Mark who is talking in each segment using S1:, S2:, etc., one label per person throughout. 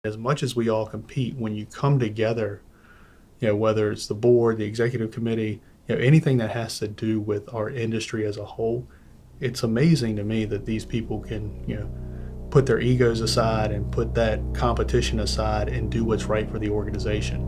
S1: As much as we all compete, when you come together, whether it's the board, the executive committee, anything that has to do with our industry as a whole, it's amazing to me that these people can, put their egos aside and put that competition aside and do what's right for the organization.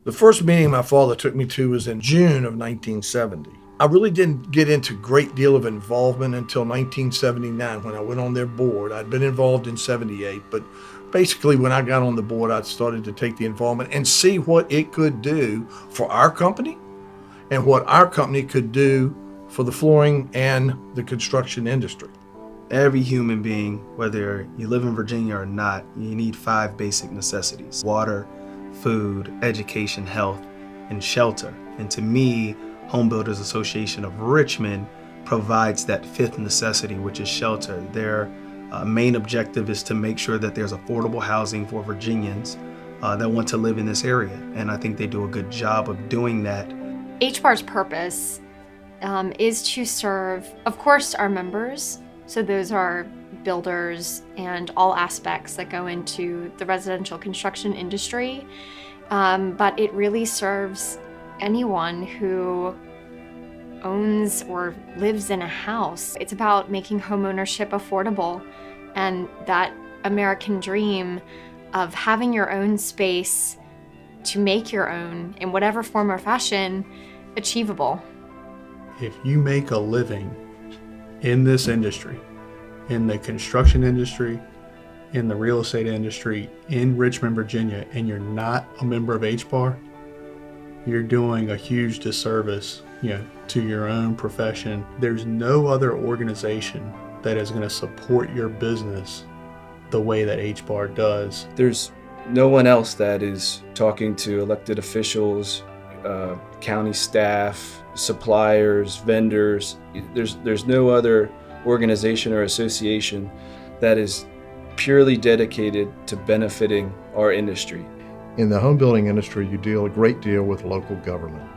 S2: The first meeting my father took me to was in June of 1970. I really didn't get into a great deal of involvement until 1979 when I went on their board. I'd been involved in 78, but basically when I got on the board, I started to take the involvement and see what it could do for our company and what our company could do for the flooring and the construction industry.
S3: Every human being, whether you live in Virginia or not, you need 5 basic necessities: water, food, education, health, and shelter. And to me, Home Builders Association of Richmond provides that 5th necessity, which is shelter. Their main objective is to make sure that there's affordable housing for Virginians that want to live in this area. And I think they do a good job of doing that.
S4: HBAR's purpose is to serve, of course, our members. So those are builders and all aspects that go into the residential construction industry. But it really serves anyone who owns or lives in a house. It's about making homeownership affordable and that American dream of having your own space to make your own, in whatever form or fashion, achievable.
S1: If you make a living in this industry, in the construction industry, in the real estate industry in Richmond, Virginia, and you're not a member of HBAR, you're doing a huge disservice, to your own profession. There's no other organization that is going to support your business the way that HBAR does.
S5: There's no one else that is talking to elected officials, county staff, suppliers, vendors. There's no other organization or association that is purely dedicated to benefiting our industry.
S6: In the home building industry, you deal a great deal with local government,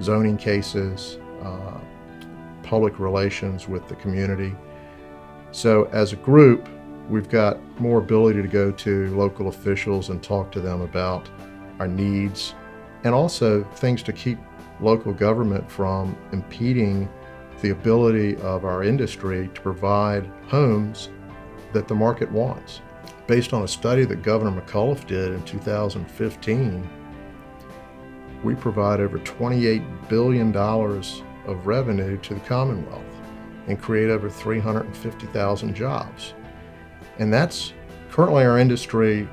S6: zoning cases, public relations with the community. So as a group, we've got more ability to go to local officials and talk to them about our needs, and also things to keep local government from impeding the ability of our industry to provide homes that the market wants. Based on a study that Governor McAuliffe did in 2015, we provide over $28 billion of revenue to the Commonwealth and create over 350,000 jobs. And that's currently our industry.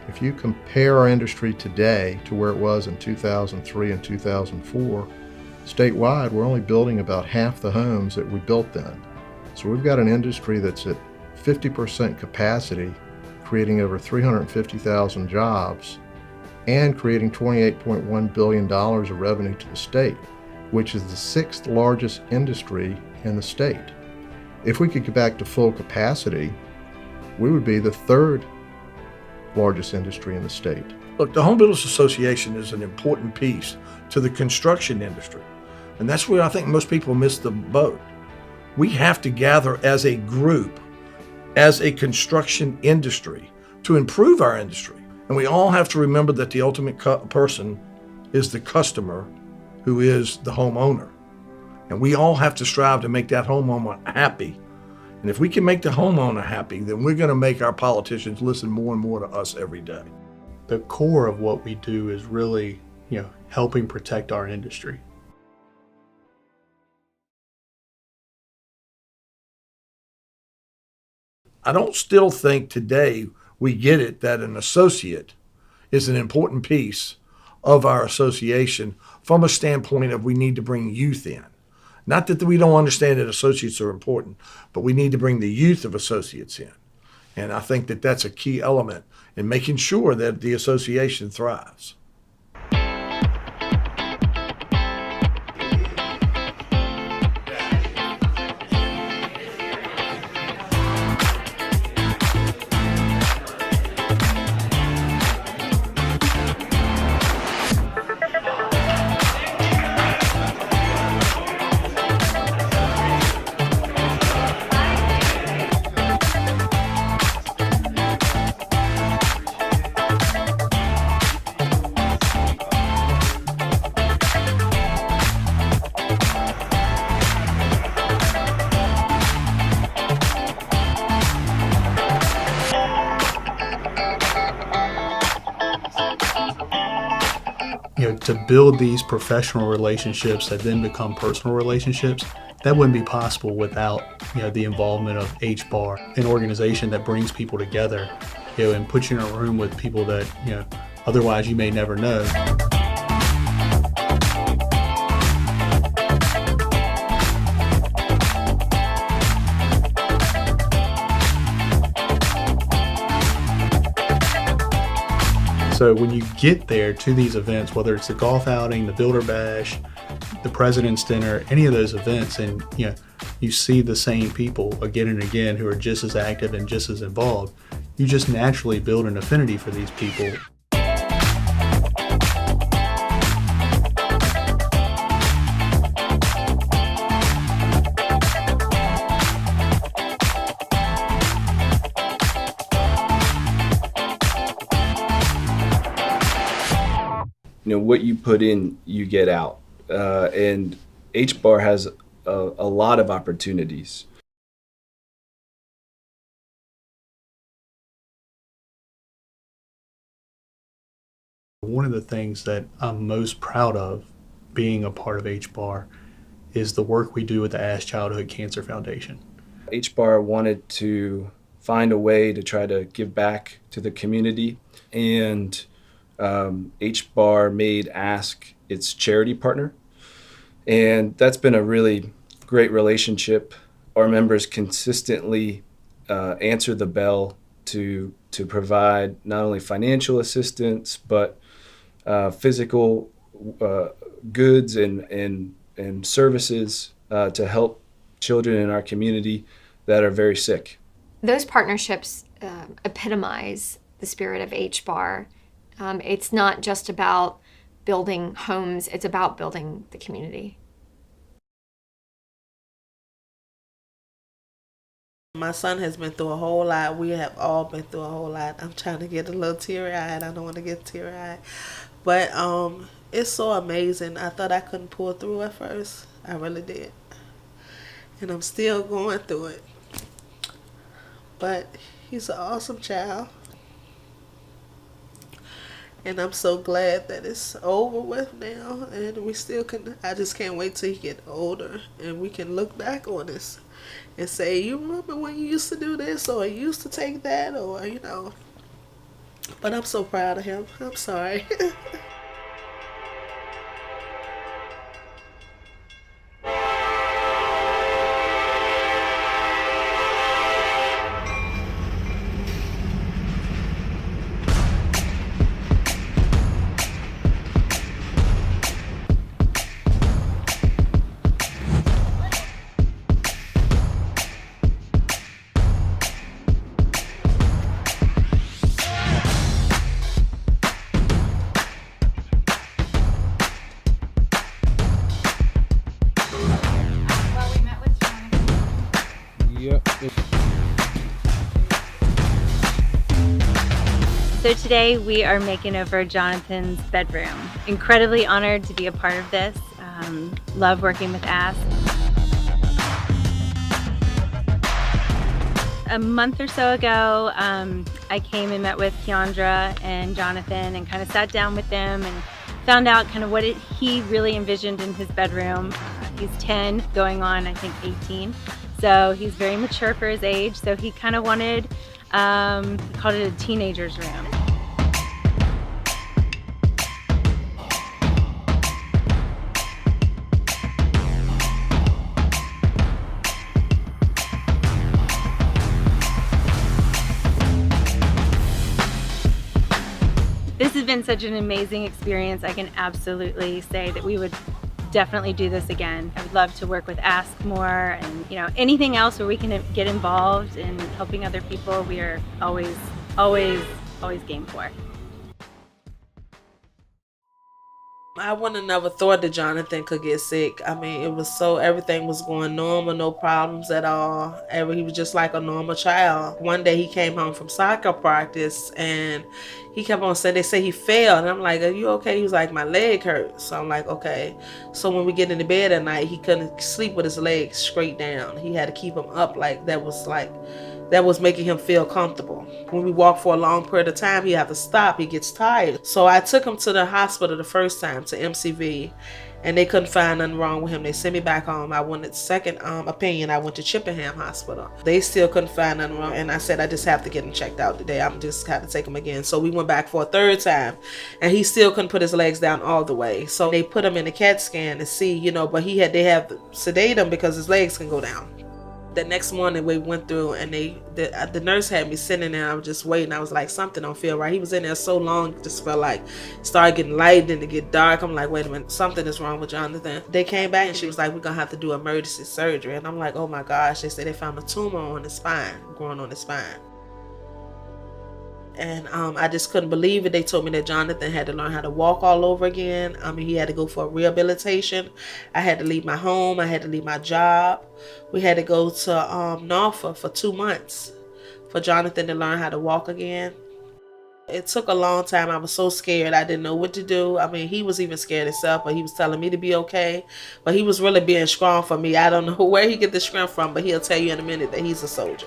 S6: If you compare our industry today to where it was in 2003 and 2004, statewide, we're only building about half the homes that we built then. So we've got an industry that's at 50% capacity, creating over 350,000 jobs and creating $28.1 billion of revenue to the state, which is the 6th largest industry in the state. If we could get back to full capacity, we would be the 3rd largest industry in the state.
S2: Look, the Home Builders Association is an important piece to the construction industry. And that's where I think most people miss the boat. We have to gather as a group, as a construction industry, to improve our industry. And we all have to remember that the ultimate person is the customer, who is the homeowner. And we all have to strive to make that homeowner happy. And if we can make the homeowner happy, then we're going to make our politicians listen more and more to us every day.
S1: The core of what we do is really, helping protect our industry.
S2: I don't still think today we get it that an associate is an important piece of our association from a standpoint of we need to bring youth in. Not that we don't understand that associates are important, but we need to bring the youth of associates in. And I think that that's a key element in making sure that the association thrives.
S1: To build these professional relationships that then become personal relationships, that wouldn't be possible without the involvement of HBAR, an organization that brings people together, and puts you in a room with people that otherwise you may never know. So when you get there to these events, whether it's the golf outing, the Builder Bash, the President's Dinner, any of those events, and you see the same people again and again who are just as active and just as involved, you just naturally build an affinity for these people.
S5: What you put in, you get out. And HBAR has a lot of opportunities.
S1: One of the things that I'm most proud of being a part of HBAR is the work we do with the Ash Childhood Cancer Foundation.
S5: HBAR wanted to find a way to try to give back to the community, and HBAR made Ask its charity partner, and that's been a really great relationship. Our members consistently answer the bell to provide not only financial assistance but physical goods and services to help children in our community that are very sick.
S4: Those partnerships epitomize the spirit of HBAR. It's not just about building homes, it's about building the community.
S7: My son has been through a whole lot. We have all been through a whole lot. I'm trying to get a little teary-eyed. I don't want to get teary-eyed. But it's so amazing. I thought I couldn't pull through at first. I really did. And I'm still going through it. But he's an awesome child. And I'm so glad that it's over with now. And we still can, I just can't wait till he get older. And we can look back on this and say, you remember when you used to do this, or you used to take that, or But I'm so proud of him. I'm sorry.
S8: So today we are making over Jonathan's bedroom. Incredibly honored to be a part of this. Love working with Ask. A month or so ago, I came and met with Keandra and Jonathan and kind of sat down with them and found out kind of what he really envisioned in his bedroom. He's 10, going on I think 18. So So he's very mature for his age. So he kind of wanted, he called it a teenager's room. This has been such an amazing experience. I can absolutely say that we would definitely do this again. I would love to work with Ask More and anything else where we can get involved in helping other people. We are always game for.
S7: I wouldn't have never thought that Jonathan could get sick. I mean, it was everything was going normal, no problems at all. He was just like a normal child. One day he came home from soccer practice and he kept on saying, they say he fell. And I'm like, are you okay? He was like, my leg hurts. So I'm like, okay. So when we get into bed at night, he couldn't sleep with his legs straight down. He had to keep them up that was making him feel comfortable. When we walk for a long period of time, he have to stop. He gets tired. So I took him to the hospital the first time, to MCV, and they couldn't find nothing wrong with him. They sent me back home. I wanted second opinion. I went to Chippenham Hospital. They still couldn't find nothing wrong. And I said, I just have to get him checked out today. I'm just have to take him again. So we went back for a third time, and he still couldn't put his legs down all the way. So they put him in a CAT scan to see, but they have to sedate him because his legs can go down. The next morning we went through and the nurse had me sitting there. I was just waiting. I was like, something don't feel right. He was in there so long, it just felt like it started getting light and it get dark. I'm like, wait a minute, something is wrong with Jonathan. They came back and she was like, we're gonna have to do emergency surgery. And I'm like, oh my gosh. They said they found a tumor on his spine, growing on his spine. And I just couldn't believe it. They told me that Jonathan had to learn how to walk all over again. He had to go for rehabilitation. I had to leave my home. I had to leave my job. We had to go to Norfolk for 2 months for Jonathan to learn how to walk again. It took a long time. I was so scared. I didn't know what to do. I mean, he was even scared himself, but he was telling me to be okay. But he was really being strong for me. I don't know where he get the strength from, but he'll tell you in a minute that he's a soldier.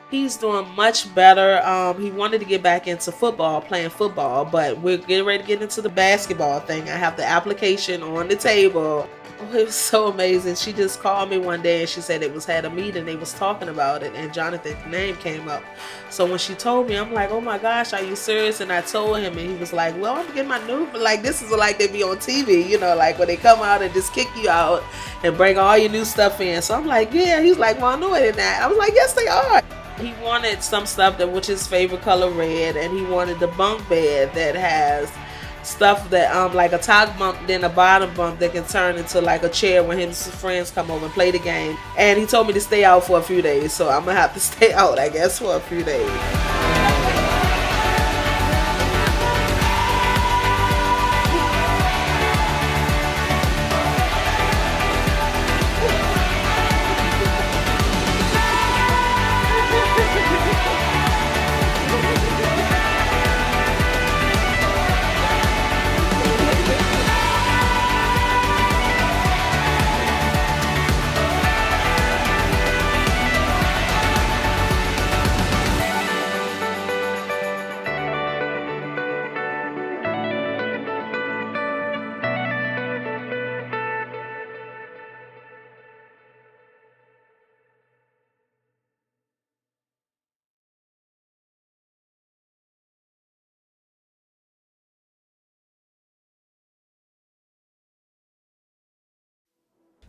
S7: He's doing much better. He wanted to get back into football, playing football, but we're getting ready to get into the basketball thing. I have the application on the table. Oh, it was so amazing. She just called me one day and she said had a meeting. They was talking about it and Jonathan's name came up. So when she told me, I'm like, oh my gosh, are you serious? And I told him and he was like, well, I'm getting my new, this is like they be on TV, when they come out and just kick you out and bring all your new stuff in. So I'm like, yeah. He's like, well, I know it in that. I was like, yes, they are. He wanted some stuff which his favorite color red, and he wanted the bunk bed that has stuff that like a top bunk, then a bottom bunk that can turn into like a chair when his friends come over and play the game. And he told me to stay out for a few days, so I'm gonna have to stay out, I guess, for a few days.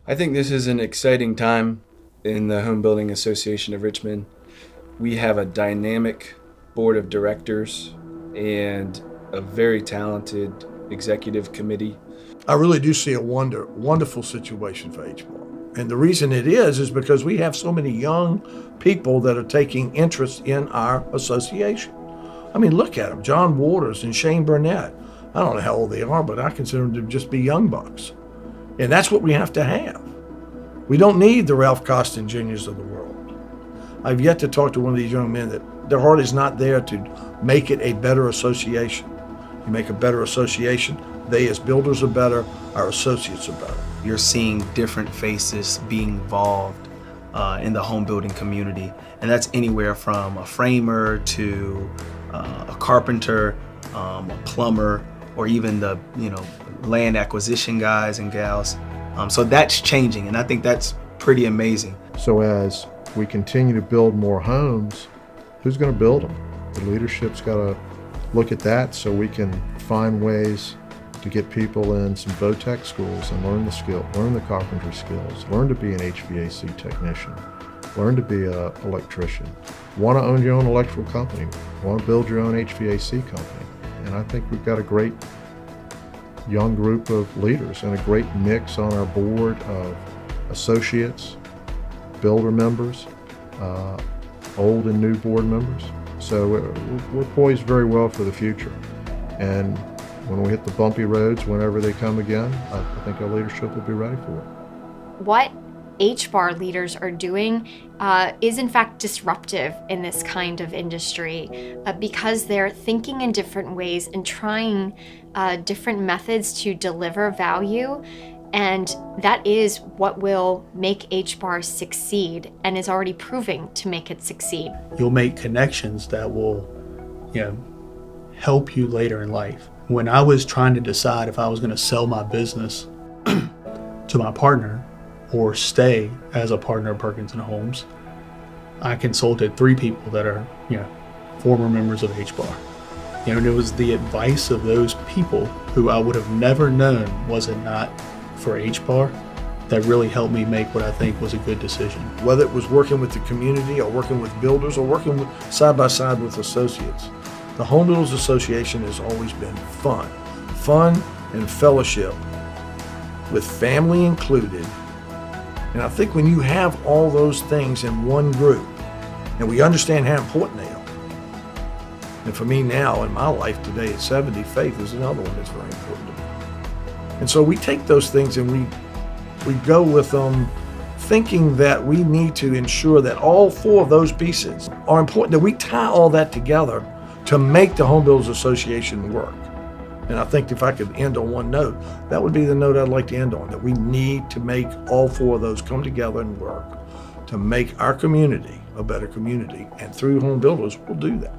S5: I think this is an exciting time in the Home Building Association of Richmond. We have a dynamic board of directors and a very talented executive committee.
S2: I really do see a wonderful situation for HBAR. And the reason it is because we have so many young people that are taking interest in our association. I mean, look at them, John Waters and Shane Burnett. I don't know how old they are, but I consider them to just be young bucks. And that's what we have to have. We don't need the Ralph Costin Juniors of the world. I've yet to talk to one of these young men that their heart is not there to make it a better association. You make a better association, they as builders are better, our associates are better.
S3: You're seeing different faces being involved in the home building community. And that's anywhere from a framer to a carpenter, a plumber, or even the land acquisition guys and gals. So that's changing, and I think that's pretty amazing.
S6: So as we continue to build more homes, who's going to build them? The leadership's got to look at that so we can find ways to get people in some VOTEC schools and learn the carpentry skills, learn to be an HVAC technician, learn to be an electrician, want to own your own electrical company, want to build your own HVAC company. And I think we've got a great young group of leaders and a great mix on our board of associates, builder members, old and new board members. So we're poised very well for the future. And when we hit the bumpy roads, whenever they come again, I think our leadership will be ready for it.
S4: What HBAR leaders are doing is in fact disruptive in this kind of industry because they're thinking in different ways and trying different methods to deliver value. And that is what will make HBAR succeed and is already proving to make it succeed.
S1: You'll make connections that will, help you later in life. When I was trying to decide if I was going to sell my business to my partner or stay as a partner of Perkins & Holmes, I consulted 3 people that are, former members of HBAR. And it was the advice of those people who I would have never known was it not for HBAR that really helped me make what I think was a good decision.
S2: Whether it was working with the community or working with builders or working side by side with associates, the Home Builders Association has always been fun and fellowship with family included. And I think when you have all those things in one group and we understand how important they are, and for me now in my life today at 70, faith is another one that's very important to me. And so we take those things and we go with them thinking that we need to ensure that all 4 of those pieces are important, that we tie all that together to make the Home Builders Association work. And I think if I could end on one note, that would be the note I'd like to end on, that we need to make all 4 of those come together and work to make our community a better community. And through Home Builders, we'll do that.